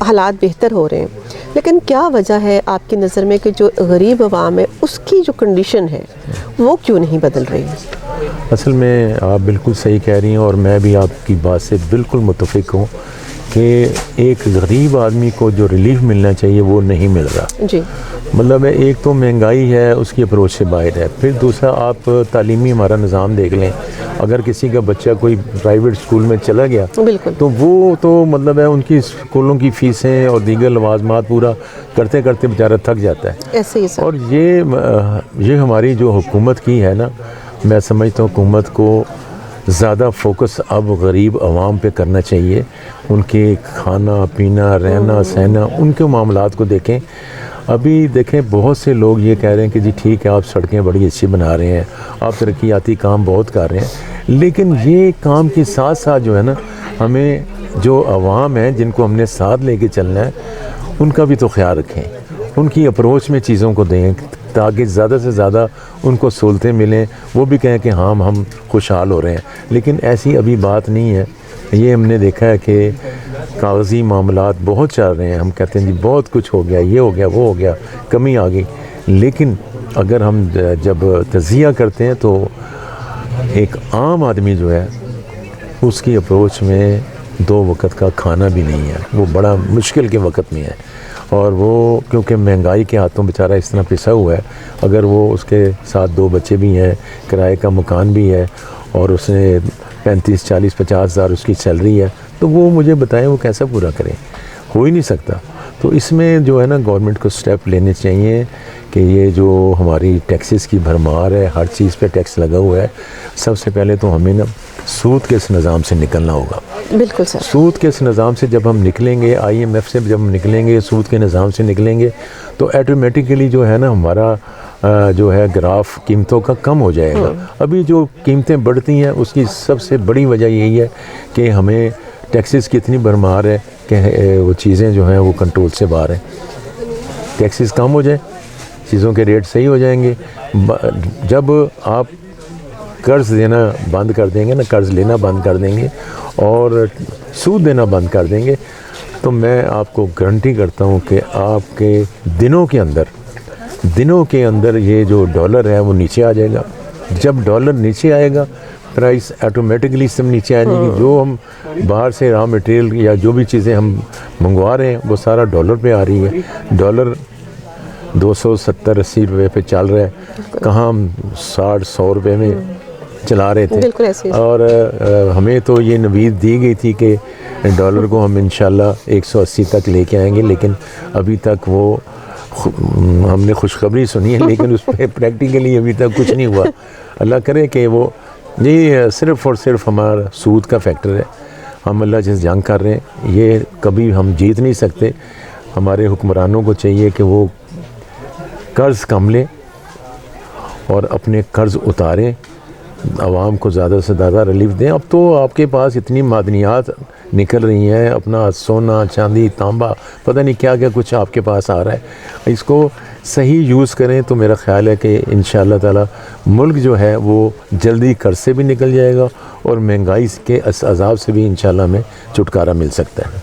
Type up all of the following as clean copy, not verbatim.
حالات بہتر ہو رہے ہیں، لیکن کیا وجہ ہے آپ کی نظر میں کہ جو غریب عوام ہے اس کی جو کنڈیشن ہے وہ کیوں نہیں بدل رہی ہے؟ اصل میں آپ بالکل صحیح کہہ رہی ہیں، اور میں بھی آپ کی بات سے بالکل متفق ہوں کہ ایک غریب آدمی کو جو ریلیف ملنا چاہیے وہ نہیں مل رہا. جی، مطلب ایک تو مہنگائی ہے، اس کی اپروچ سے باہر ہے. پھر دوسرا آپ تعلیمی ہمارا نظام دیکھ لیں، اگر کسی کا بچہ کوئی پرائیویٹ اسکول میں چلا گیا بالکل، تو وہ تو مطلب ہے ان کی اسکولوں کی فیسیں اور دیگر لوازمات پورا کرتے کرتے بیچارہ تھک جاتا ہے. ایسے ہی سر. اور یہ ہماری جو حکومت کی ہے نا، میں سمجھتا ہوں حکومت کو زیادہ فوکس اب غریب عوام پہ کرنا چاہیے. ان کے کھانا پینا رہنا سہنا ان کے معاملات کو دیکھیں. ابھی دیکھیں بہت سے لوگ یہ کہہ رہے ہیں کہ جی ٹھیک ہے آپ سڑکیں بڑی اچھی بنا رہے ہیں، آپ ترقیاتی کام بہت کر رہے ہیں، لیکن یہ کام کے ساتھ ساتھ جو ہے نا ہمیں جو عوام ہیں جن کو ہم نے ساتھ لے کے چلنا ہے ان کا بھی تو خیال رکھیں، ان کی اپروچ میں چیزوں کو دیں تاکہ زیادہ سے زیادہ ان کو سہولتیں ملیں، وہ بھی کہیں کہ ہاں ہم خوشحال ہو رہے ہیں. لیکن ایسی ابھی بات نہیں ہے. یہ ہم نے دیکھا ہے کہ کاغذی معاملات بہت چل رہے ہیں، ہم کہتے ہیں جی بہت کچھ ہو گیا، یہ ہو گیا وہ ہو گیا، کمی آ گئی. لیکن اگر ہم جب تجزیہ کرتے ہیں تو ایک عام آدمی جو ہے اس کی اپروچ میں 2 وقت کا کھانا بھی نہیں ہے، وہ بڑا مشکل کے وقت میں ہے. اور وہ کیونکہ مہنگائی کے ہاتھوں بیچارہ اس طرح پسا ہوا ہے، اگر وہ اس کے ساتھ 2 بچے بھی ہیں، کرائے کا مکان بھی ہے، اور اس نے 35 40 50 ہزار اس کی سیلری ہے، تو وہ مجھے بتائیں وہ کیسا پورا کریں؟ ہو ہی نہیں سکتا. تو اس میں جو ہے نا گورنمنٹ کو سٹیپ لینے چاہیے کہ یہ جو ہماری ٹیکسز کی بھرمار ہے، ہر چیز پہ ٹیکس لگا ہوا ہے، سب سے پہلے تو ہمیں نا سود کے اس نظام سے نکلنا ہوگا. بالکل سر. سود کے اس نظام سے جب ہم نکلیں گے، IMF سے جب ہم نکلیں گے، سود کے نظام سے نکلیں گے، تو ایٹومیٹیکلی جو ہے نا ہمارا جو ہے گراف قیمتوں کا کم ہو جائے گا. ابھی جو قیمتیں بڑھتی ہیں اس کی سب سے بڑی وجہ یہی ہے کہ ہمیں ٹیکسز کی اتنی بھرمار ہے کہ وہ چیزیں جو ہیں وہ کنٹرول سے باہر ہیں. ٹیکسز کم ہو جائیں، چیزوں کے ریٹ صحیح ہو جائیں گے. جب آپ قرض دینا بند کر دیں گے نا، قرض لینا بند کر دیں گے اور سود دینا بند کر دیں گے، تو میں آپ کو گارنٹی کرتا ہوں کہ آپ کے دنوں کے اندر یہ جو ڈالر ہے وہ نیچے آ جائے گا. جب ڈالر نیچے آئے گا پرائس ایٹومیٹکلی سب نیچے آ جائے گی. جو ہم باہر سے را مٹیریل یا جو بھی چیزیں ہم منگوا رہے ہیں وہ سارا ڈالر پہ آ رہی ہے. ڈالر 270 80 روپے پہ چل رہا ہے، کہاں ہم 60 100 روپے میں چلا رہے تھے. اور ہمیں تو یہ نوید دی گئی تھی کہ ڈالر کو ہم انشاءاللہ 180 تک لے کے آئیں گے، لیکن ابھی تک وہ ہم نے خوشخبری سنی ہے لیکن اس پہ پریکٹیکلی ابھی تک کچھ نہیں ہوا. اللہ کرے کہ وہ یہ صرف اور صرف ہمارا سود کا فیکٹر ہے. ہم اللہ جس جنگ کر رہے ہیں یہ کبھی ہم جیت نہیں سکتے. ہمارے حکمرانوں کو چاہیے کہ وہ قرض کم لیں اور اپنے قرض اتاریں، عوام کو زیادہ سے زیادہ ریلیف دیں. اب تو آپ کے پاس اتنی معدنیات نکل رہی ہیں، اپنا سونا چاندی تانبا پتہ نہیں کیا کیا کچھ آپ کے پاس آ رہا ہے. اس کو صحیح یوز کریں تو میرا خیال ہے کہ انشاءاللہ تعالی ملک جو ہے وہ جلدی قرض سے بھی نکل جائے گا اور مہنگائی کے عذاب سے بھی انشاءاللہ ہمیں چھٹکارا مل سکتا ہے.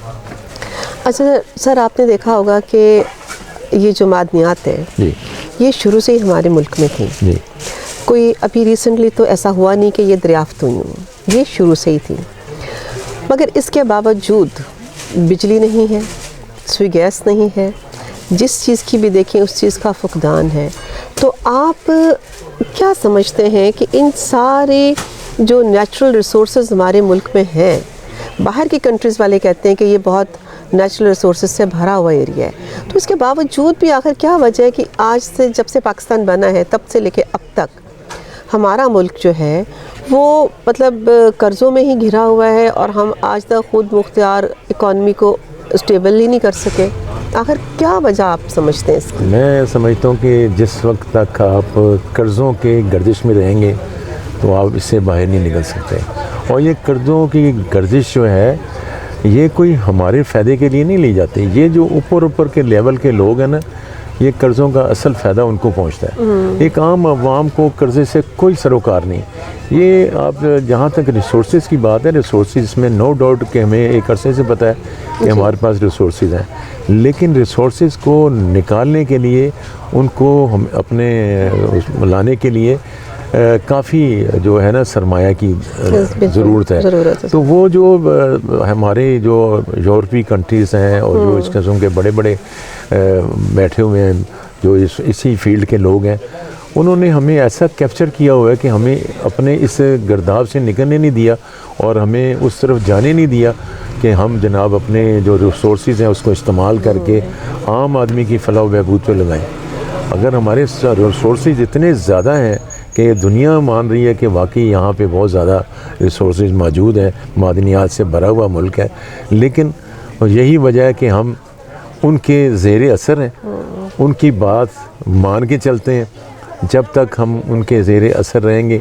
اچھا سر، آپ نے دیکھا ہوگا کہ یہ جو معدنیات ہیں جی یہ شروع سے ہی ہمارے ملک میں تھیں. جی کوئی ابھی ریسنٹلی تو ایسا ہوا نہیں کہ یہ دریافت ہوئی ہوں، یہ شروع سے ہی تھی. مگر اس کے باوجود بجلی نہیں ہے، سوئی گیس نہیں ہے، جس چیز کی بھی دیکھیں اس چیز کا فقدان ہے. تو آپ کیا سمجھتے ہیں کہ ان سارے جو نیچرل ریسورسز ہمارے ملک میں ہیں، باہر کی کنٹریز والے کہتے ہیں کہ یہ بہت نیچرل ریسورسز سے بھرا ہوا ایریا ہے، تو اس کے باوجود بھی آخر کیا وجہ ہے کہ آج سے جب سے پاکستان بنا ہے تب سے لے کے اب تک ہمارا ملک جو ہے وہ مطلب قرضوں میں ہی گھرا ہوا ہے اور ہم آج تک خود مختار اکانومی کو اسٹیبل ہی نہیں کر سکے؟ آخر کیا وجہ آپ سمجھتے ہیں اس کی؟ میں سمجھتا ہوں کہ جس وقت تک آپ قرضوں کے گردش میں رہیں گے تو آپ اس سے باہر نہیں نکل سکتے. اور یہ قرضوں کی گردش جو ہے یہ کوئی ہمارے فائدے کے لیے نہیں لی جاتی. یہ جو اوپر کے لیول کے لوگ ہیں نا، یہ قرضوں کا اصل فائدہ ان کو پہنچتا ہے. ایک عام عوام کو قرضے سے کوئی سروکار نہیں. یہ آپ جہاں تک ریسورسز کی بات ہے، ریسورسز میں نو ڈاؤٹ کہ ہمیں ایک عرصے سے پتہ ہے کہ ہمارے پاس ریسورسز ہیں، لیکن ریسورسز کو نکالنے کے لیے، ان کو ہم اپنے لانے کے لیے کافی جو ہے نا سرمایہ کی ضرورت ہے. تو وہ جو ہمارے جو یورپی کنٹریز ہیں اور جو اس قسم کے بڑے بڑے بیٹھے ہوئے ہیں جو اسی فیلڈ کے لوگ ہیں، انہوں نے ہمیں ایسا کیپچر کیا ہوا ہے کہ ہمیں اپنے اس گرداب سے نکلنے نہیں دیا اور ہمیں اس طرف جانے نہیں دیا کہ ہم جناب اپنے جو ریسورسز ہیں اس کو استعمال کر کے عام آدمی کی فلاح و بہبود پہ لگائیں. اگر ہمارے ریسورسز اتنے زیادہ ہیں کہ دنیا مان رہی ہے کہ واقعی یہاں پہ بہت زیادہ ریسورسز موجود ہیں، معدنیات سے بھرا ہوا ملک ہے، لیکن یہی وجہ ہے کہ ہم ان کے زیر اثر ہیں، ان کی بات مان کے چلتے ہیں. جب تک ہم ان کے زیر اثر رہیں گے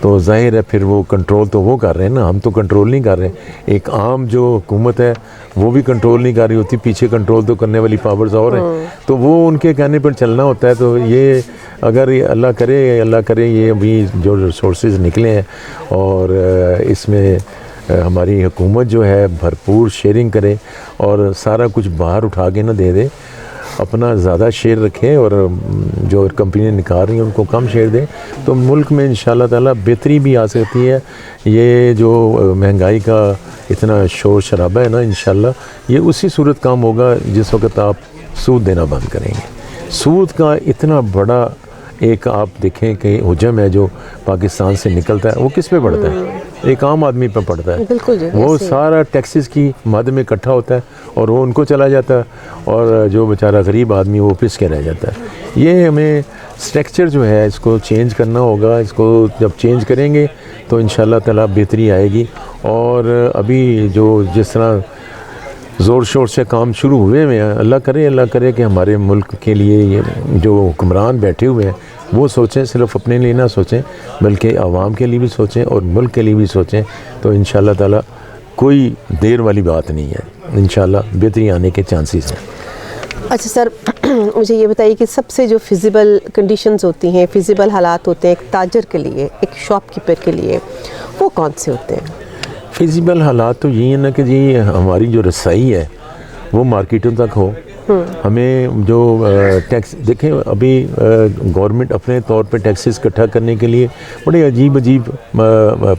تو ظاہر ہے پھر وہ کنٹرول تو وہ کر رہے ہیں نا، ہم تو کنٹرول نہیں کر رہے. ایک عام جو حکومت ہے وہ بھی کنٹرول نہیں کر رہی ہوتی، پیچھے کنٹرول تو کرنے والی پاورز اور ہیں، تو وہ ان کے کہنے پر چلنا ہوتا ہے. تو یہ اگر اللہ کرے یہ ابھی جو ریسورسز نکلے ہیں اور اس میں ہماری حکومت جو ہے بھرپور شیئرنگ کرے اور سارا کچھ باہر اٹھا کے نہ دے دے، اپنا زیادہ شیئر رکھیں اور جو کمپنیاں نکال رہی ہیں ان کو کم شیئر دیں، تو ملک میں انشاءاللہ تعالیٰ بہتری بھی آ سکتی ہے. یہ جو مہنگائی کا اتنا شور شرابہ ہے نا، انشاءاللہ یہ اسی صورت کام ہوگا جس وقت آپ سود دینا بند کریں گے. سود کا اتنا بڑا ایک آپ دیکھیں کہ حجم ہے جو پاکستان سے نکلتا ہے، وہ کس پہ پڑتا ہے؟ ایک عام آدمی پہ پڑتا ہے. بالکل جی، وہ سارا ٹیکسز کی مد میں اکٹھا ہوتا ہے اور وہ ان کو چلا جاتا ہے اور جو بیچارہ غریب آدمی وہ پس کے رہ جاتا ہے. یہ ہمیں اسٹرکچر جو ہے اس کو چینج کرنا ہوگا. اس کو جب چینج کریں گے تو انشاءاللہ تعالیٰ بہتری آئے گی. اور ابھی جو جس طرح زور شور سے کام شروع ہوئے ہیں، اللہ کرے کہ ہمارے ملک کے لیے یہ جو حکمران بیٹھے ہوئے ہیں وہ سوچیں، صرف اپنے لیے نہ سوچیں بلکہ عوام کے لیے بھی سوچیں اور ملک کے لیے بھی سوچیں. تو انشاءاللہ تعالیٰ کوئی دیر والی بات نہیں ہے، انشاءاللہ بہتری آنے کے چانسز ہیں. اچھا سر، مجھے یہ بتائیے کہ سب سے جو فیزیبل کنڈیشنز ہوتی ہیں، فیزیبل حالات ہوتے ہیں ایک تاجر کے لیے، ایک شاپ کیپر کے لیے، وہ کون سے ہوتے ہیں؟ فیزیبل حالات تو یہی ہے نا کہ جی ہماری جو رسائی ہے وہ مارکیٹوں تک ہو. ہمیں جو ٹیکس دیکھیں، ابھی گورنمنٹ اپنے طور پہ ٹیکسز اکٹھا کرنے کے لیے بڑے عجیب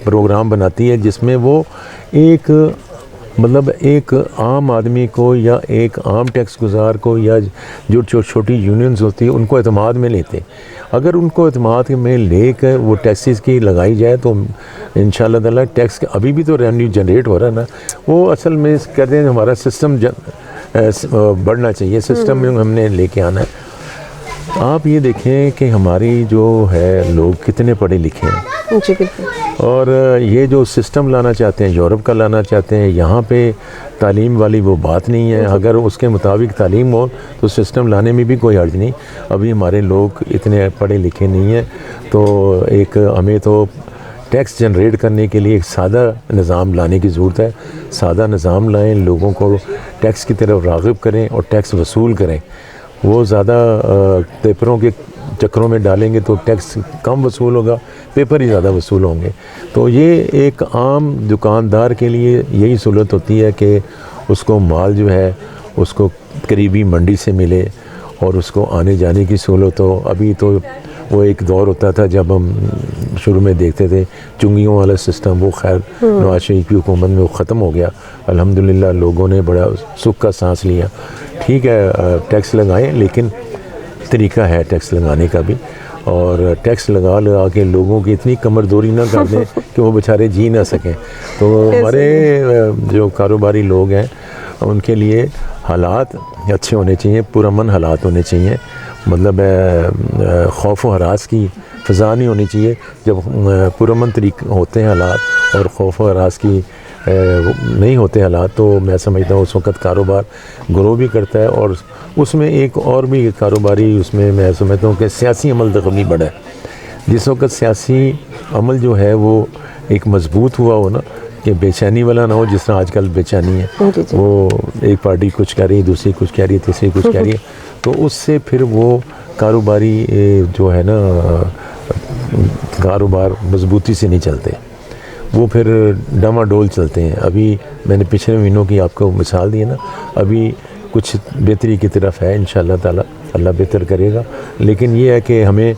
پروگرام بناتی ہے جس میں وہ ایک ایک عام آدمی کو یا ایک عام ٹیکس گزار کو یا جو چھوٹی یونینز ہوتی ہیں ان کو اعتماد میں لیتے. اگر ان کو اعتماد میں لے کر وہ ٹیکسز کی لگائی جائے تو انشاءاللہ تعالیٰ ٹیکس ابھی بھی تو ریونیو جنریٹ ہو رہا ہے نا. وہ اصل میں کہتے ہیں ہمارا سسٹم بڑھنا چاہیے، سسٹم میں ہم نے لے کے آنا ہے. آپ یہ دیکھیں کہ ہماری جو ہے لوگ کتنے پڑھے لکھے ہیں جی بالکل، اور یہ جو سسٹم لانا چاہتے ہیں یورپ کا لانا چاہتے ہیں، یہاں پہ تعلیم والی وہ بات نہیں ہے. اگر اس کے مطابق تعلیم ہو تو سسٹم لانے میں بھی کوئی حرج نہیں. ابھی ہمارے لوگ اتنے پڑھے لکھے نہیں ہیں، تو ہمیں تو ٹیکس جنریٹ کرنے کے لیے ایک سادہ نظام لانے کی ضرورت ہے. سادہ نظام لائیں، لوگوں کو ٹیکس کی طرف راغب کریں اور ٹیکس وصول کریں. وہ زیادہ پیپروں کے چکروں میں ڈالیں گے تو ٹیکس کم وصول ہوگا، پیپر ہی زیادہ وصول ہوں گے. تو یہ ایک عام دکاندار کے لیے یہی سہولت ہوتی ہے کہ اس کو مال جو ہے اس کو قریبی منڈی سے ملے اور اس کو آنے جانے کی سہولت ہو. ابھی تو وہ ایک دور ہوتا تھا جب ہم شروع میں دیکھتے تھے چنگیوں والا سسٹم، وہ خیر نواز شریف کی حکومت میں وہ ختم ہو گیا. الحمدللہ لوگوں نے بڑا سکھ کا سانس لیا. ٹھیک ہے ٹیکس لگائیں، لیکن طریقہ ہے ٹیکس لگانے کا بھی، اور ٹیکس لگا کے لوگوں کی اتنی کمر دوری نہ کر دیں کہ وہ بیچارے جی نہ سکیں. تو ہمارے جو کاروباری لوگ ہیں ان کے لیے حالات اچھے ہونے چاہیے، پرامن حالات ہونے چاہیے. خوف و ہراس کی فضا نہیں ہونی چاہیے. جب پرامن طریقے ہوتے ہیں حالات اور خوف و ہراس کی نہیں ہوتے حالات تو میں سمجھتا ہوں اس وقت کاروبار گرو بھی کرتا ہے. اور اس میں ایک اور بھی کاروباری اس میں سمجھتا ہوں کہ سیاسی عمل دخل بڑھا ہے. جس وقت سیاسی عمل جو ہے وہ ایک مضبوط ہوا ہو نا، کہ بے چینی والا نہ ہو جس طرح آج کل بے چینی ہے، وہ ایک پارٹی کچھ کہہ رہی ہے، دوسری کچھ کہہ رہی ہے، تیسری کچھ کہہ رہی ہے، تو اس سے پھر وہ کاروباری جو ہے نا کاروبار مضبوطی سے نہیں چلتے، وہ پھر ڈاواڈول چلتے ہیں. ابھی میں نے پچھلے مہینوں کی آپ کو مثال دی ہے نا، ابھی کچھ بہتری کی طرف ہے انشاءاللہ تعالی، اللہ بہتر کرے گا. لیکن یہ ہے کہ ہمیں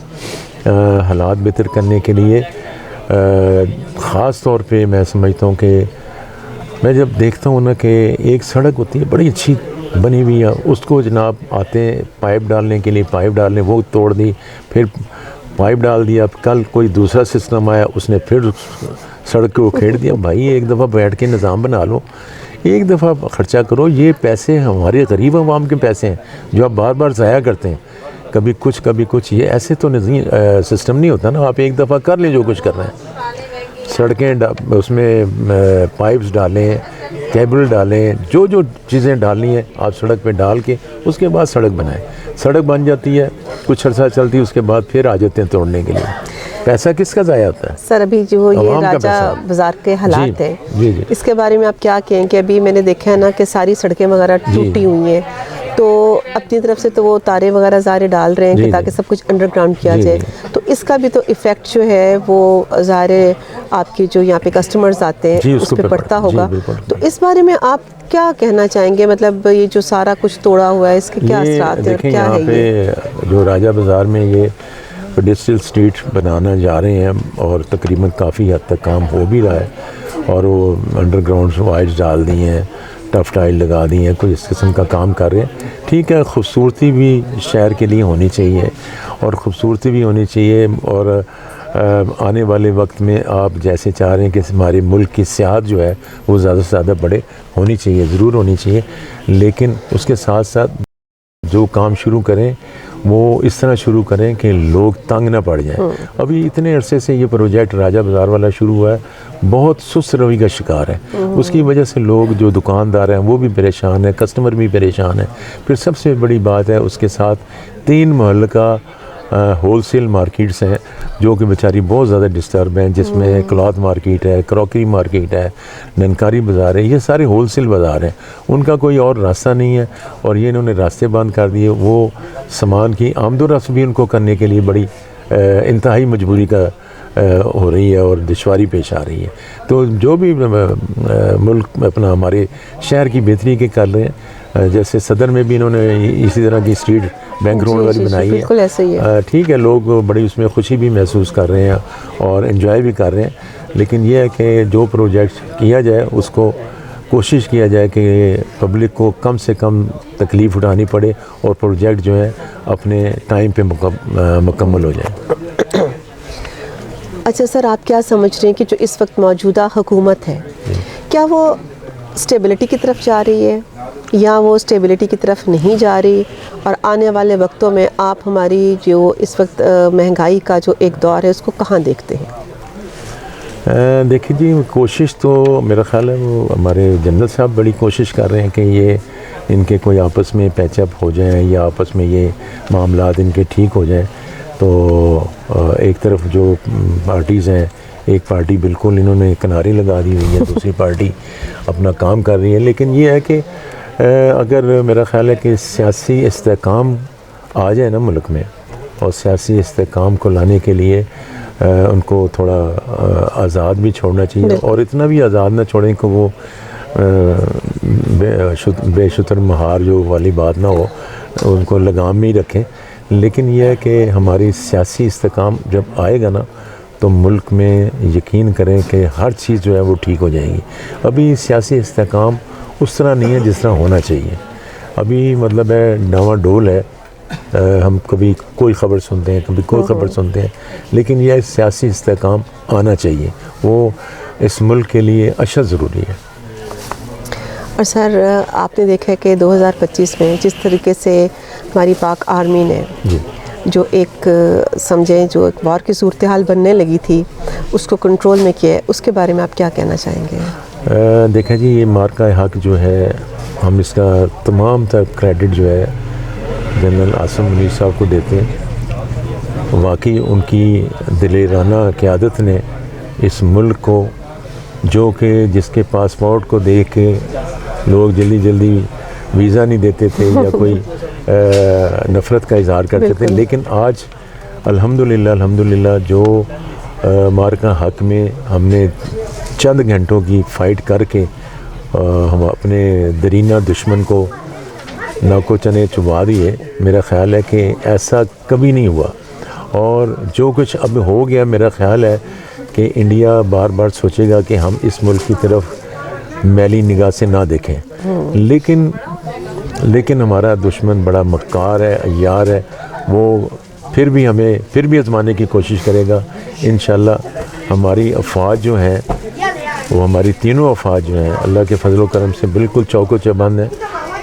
حالات بہتر کرنے کے لیے خاص طور پہ میں سمجھتا ہوں کہ میں جب دیکھتا ہوں نا کہ ایک سڑک ہوتی ہے بڑی اچھی بنی ہوئی ہے، اس کو جناب آتے ہیں پائپ ڈالنے کے لیے، پائپ ڈالنے وہ توڑ دی، پھر پائپ ڈال دیا، کل کوئی دوسرا سسٹم آیا اس نے پھر سڑک کو کھیڑ دیا. بھائی ایک دفعہ بیٹھ کے نظام بنا لو، ایک دفعہ خرچہ کرو. یہ پیسے ہمارے غریب عوام کے پیسے ہیں جو آپ بار بار ضائع کرتے ہیں، کبھی کچھ. یہ ایسے تو سسٹم نہیں ہوتا نا. آپ ایک دفعہ کر لیں جو کچھ کرنا ہے، سڑکیں اس میں پائپس ڈالیں، کیبل ڈالیں، جو چیزیں ڈالنی ہیں آپ سڑک پہ ڈال کے اس کے بعد سڑک بنائیں. سڑک بن جاتی ہے، کچھ عرصہ چلتی ہے، اس کے بعد پھر آ جاتے ہیں توڑنے کے لیے. پیسہ کس کا ضائع ہوتا ہے؟ سر ابھی جو یہ راجہ بازار کے حالات ہیں اس کے بارے میں آپ کیا کہیں کہ ابھی میں نے دیکھا ہے نا کہ ساری سڑکیں وغیرہ ٹوٹی ہوئی ہیں، تو اپنی طرف سے تو وہ تارے وغیرہ ظاہر ڈال رہے ہیں کہ تاکہ سب کچھ انڈر گراؤنڈ کیا جائے، تو اس کا بھی تو ایفیکٹ جو ہے وہ ظاہر آپ کی جو یہاں پہ کسٹمرز آتے ہیں اس پہ پڑتا ہوگا. تو اس بارے میں آپ کیا کہنا چاہیں گے؟ مطلب یہ جو سارا کچھ توڑا ہوا ہے اس کے کیا اثرات ہیں اور کیا ہے؟ پہ جو راجہ بازار میں یہ پیڈسٹریل اسٹریٹ بنانا جا رہے ہیں اور تقریباً کافی حد تک کام ہو بھی رہا ہے، اور وہ انڈر گراؤنڈ وائٹس ڈال دی ہیں، ٹف ٹائل لگا دی ہیں، کوئی اس قسم کا کام کر رہے ہیں. ٹھیک ہے، خوبصورتی بھی شہر کے لیے ہونی چاہیے، اور خوبصورتی بھی ہونی چاہیے، اور آنے والے وقت میں آپ جیسے چاہ رہے ہیں کہ ہمارے ملک کی سیاحت جو ہے وہ زیادہ سے زیادہ ہونی چاہیے، ضرور ہونی چاہیے. لیکن اس کے ساتھ ساتھ جو کام شروع کریں وہ اس طرح شروع کریں کہ لوگ تنگ نہ پڑ جائیں. ابھی اتنے عرصے سے یہ پروجیکٹ راجہ بازار والا شروع ہوا ہے، بہت سست روی کا شکار ہے. اس کی وجہ سے لوگ جو دکاندار ہیں وہ بھی پریشان ہیں، کسٹمر بھی پریشان ہیں. پھر سب سے بڑی بات ہے اس کے ساتھ 3 محل کا ہول سیل مارکیٹس ہیں جو کہ بیچاری بہت زیادہ ڈسٹرب ہیں، جس میں کلاتھ مارکیٹ ہے، کراکری مارکیٹ ہے، ننکاری بازار ہے. یہ سارے ہول سیل بازار ہیں، ان کا کوئی اور راستہ نہیں ہے، اور یہ انہوں نے راستے بند کر دیے. وہ سامان کی آمد و رفت بھی ان کو کرنے کے لیے بڑی انتہائی مجبوری کا ہو رہی ہے اور دشواری پیش آ رہی ہے. تو جو بھی ملک اپنا ہمارے شہر کی بہتری کے کر رہے ہیں، جیسے صدر میں بھی انہوں نے اسی طرح کی اسٹریٹ بینک روڈ والی بنائی ہے، بالکل ایسے ہی ہے. ٹھیک ہے، لوگ بڑی اس میں خوشی بھی محسوس کر رہے ہیں اور انجوائے بھی کر رہے ہیں. لیکن یہ ہے کہ جو پروجیکٹ کیا جائے اس کو کوشش کیا جائے کہ پبلک کو کم سے کم تکلیف اٹھانی پڑے اور پروجیکٹ جو ہے اپنے ٹائم پہ مکمل ہو جائے. اچھا سر، آپ کیا سمجھ رہے ہیں کہ جو اس وقت موجودہ حکومت ہے کیا وہ اسٹیبلٹی کی طرف جا رہی ہے یا وہ اسٹیبلٹی کی طرف نہیں جا رہی، اور آنے والے وقتوں میں آپ ہماری جو اس وقت مہنگائی کا جو ایک دور ہے اس کو کہاں دیکھتے ہیں؟ دیکھیں جی، کوشش تو میرا خیال ہے وہ ہمارے جنرل صاحب بڑی کوشش کر رہے ہیں کہ یہ ان کے کوئی آپس میں پیچ اپ ہو جائیں یا آپس میں یہ معاملات ان کے ٹھیک ہو جائیں. تو ایک طرف جو پارٹیز ہیں، ایک پارٹی بالکل انہوں نے کنارے لگا دی ہوئی ہے، دوسری پارٹی اپنا کام کر رہی ہے. لیکن یہ ہے کہ اگر میرا خیال ہے کہ سیاسی استحکام آ جائے نا ملک میں، اور سیاسی استحکام کو لانے کے لیے ان کو تھوڑا آزاد بھی چھوڑنا چاہیے، اور اتنا بھی آزاد نہ چھوڑیں کہ وہ بے شتر مہار جو والی بات نہ ہو، ان کو لگام میں ہی رکھیں. لیکن یہ ہے کہ ہماری سیاسی استحکام جب آئے گا نا تو ملک میں یقین کریں کہ ہر چیز جو ہے وہ ٹھیک ہو جائے گی. ابھی سیاسی استحکام اس طرح نہیں ہے جس طرح ہونا چاہیے. ابھی مطلب ہے ڈاواں ڈول ہے، ہم کبھی کوئی خبر سنتے ہیں، کبھی کوئی خبر سنتے ہیں. لیکن یہ سیاسی استحکام آنا چاہیے، وہ اس ملک کے لیے اشد ضروری ہے. اور سر آپ نے دیکھا ہے کہ 2025 میں جس طریقے سے ہماری پاک آرمی نے جو ایک سمجھیں جو ایک وار کی صورتحال بننے لگی تھی اس کو کنٹرول میں کیا ہے، اس کے بارے میں آپ کیا کہنا چاہیں گے؟ دیکھیں جی، یہ مارکہ حق جو ہے ہم اس کا تمام تر کریڈٹ جو ہے جنرل عاصم منیر صاحب کو دیتے ہیں. واقعی ان کی دلیرانہ قیادت نے اس ملک کو، جو کہ جس کے پاسپورٹ کو دیکھ کے لوگ جلدی جلدی ویزا نہیں دیتے تھے یا کوئی نفرت کا اظہار کرتے تھے، لیکن آج الحمدللہ جو مارکا حق میں ہم نے چند گھنٹوں کی فائٹ کر کے ہم اپنے درینہ دشمن کو ناکو چنے چبا دیے. میرا خیال ہے کہ ایسا کبھی نہیں ہوا, اور جو کچھ اب ہو گیا میرا خیال ہے کہ انڈیا بار بار سوچے گا کہ ہم اس ملک کی طرف میلی نگاہ سے نہ دیکھیں. لیکن ہمارا دشمن بڑا مکار ہے, عیار ہے, وہ پھر بھی آزمانے کی کوشش کرے گا. انشاءاللہ ہماری افواج جو ہیں, وہ ہماری تینوں افواج جو ہیں, اللہ کے فضل و کرم سے بالکل چوک و چبند ہیں,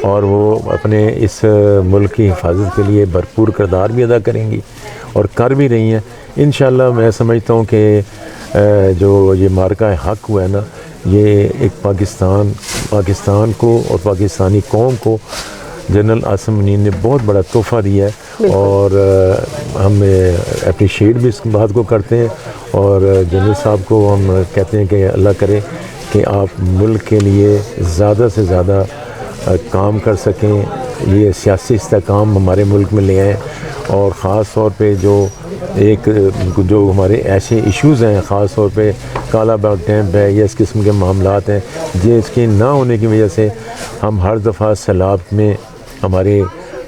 اور وہ اپنے اس ملک کی حفاظت کے لیے بھرپور کردار بھی ادا کریں گی اور کر بھی رہی ہیں. انشاءاللہ میں سمجھتا ہوں کہ جو یہ مارکہ حق ہوا ہے نا, یہ ایک پاکستان کو اور پاکستانی قوم کو جنرل عاصم منیر نے بہت بڑا تحفہ دیا ہے, اور ہم اپریشیٹ بھی اس بات کو کرتے ہیں, اور جنرل صاحب کو ہم کہتے ہیں کہ اللہ کرے کہ آپ ملک کے لیے زیادہ سے زیادہ کام کر سکیں, یہ سیاسی استحکام ہمارے ملک میں لے آئیں, اور خاص طور پہ جو ہمارے ایسے ایشوز ہیں, خاص طور پہ کالا باغ ڈیم ہے یا اس قسم کے معاملات ہیں جس کے نہ ہونے کی وجہ سے ہم ہر دفعہ سیلاب میں ہمارے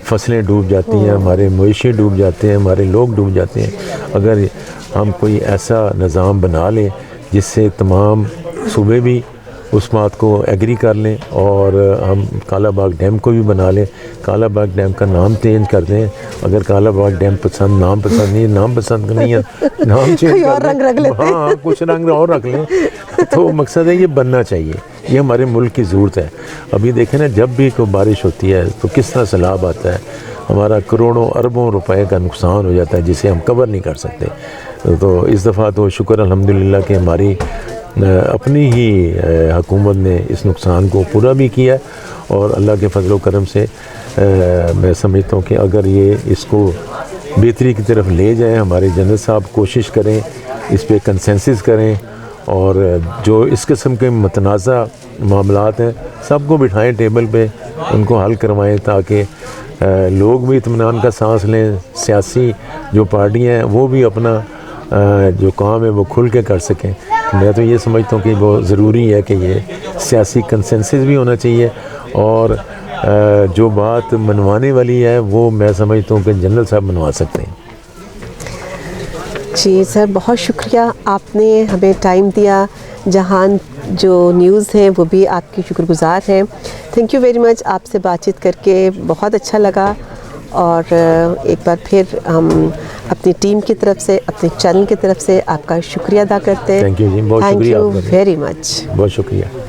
فصلیں ڈوب جاتی ہیں, ہمارے مویشی ڈوب جاتے ہیں, ہمارے لوگ ڈوب جاتے ہیں. اگر ہم کوئی ایسا نظام بنا لیں جس سے تمام صوبے بھی اس بات کو ایگری کر لیں, اور ہم کالا باغ ڈیم کو بھی بنا لیں, کالا باغ ڈیم کا نام چینج کر دیں. اگر کالا باغ ڈیم نام پسند نہیں ہے, نام چینج کر لیں, ہاں کچھ رنگ اور رکھ لیں. تو مقصد ہے یہ بننا چاہیے, یہ ہمارے ملک کی ضرورت ہے. ابھی دیکھیں نا, جب بھی کوئی بارش ہوتی ہے تو کس طرح سیلاب آتا ہے, ہمارا کروڑوں اربوں روپے کا نقصان ہو جاتا ہے جسے ہم کور نہیں کر سکتے. تو اس دفعہ تو شکر الحمدللہ کہ ہماری اپنی ہی حکومت نے اس نقصان کو پورا بھی کیا, اور اللہ کے فضل و کرم سے میں سمجھتا ہوں کہ اگر یہ اس کو بہتری کی طرف لے جائیں, ہمارے جنرل صاحب کوشش کریں, اس پہ کنسنسس کریں, اور جو اس قسم کے متنازع معاملات ہیں سب کو بٹھائیں ٹیبل پہ, ان کو حل کروائیں, تاکہ لوگ بھی اطمینان کا سانس لیں, سیاسی جو پارٹیاں ہیں وہ بھی اپنا جو کام ہے وہ کھل کے کر سکیں. میں تو یہ سمجھتا ہوں کہ بہت ضروری ہے کہ یہ سیاسی کنسنسس بھی ہونا چاہیے, اور جو بات منوانے والی ہے وہ میں سمجھتا ہوں کہ جنرل صاحب منوا سکتے ہیں. جی سر, بہت شکریہ, آپ نے ہمیں ٹائم دیا. جہان جو نیوز ہیں وہ بھی آپ کی شکر گزار ہیں. تھینک یو ویری مچ, آپ سے بات چیت کر کے بہت اچھا لگا, اور ایک بار پھر ہم اپنی ٹیم کی طرف سے, اپنے چینل کی طرف سے آپ کا شکریہ ادا کرتے ہیں. تھینک یو جی, بہت شکریہ. تھینک یو ویری مچ, بہت شکریہ.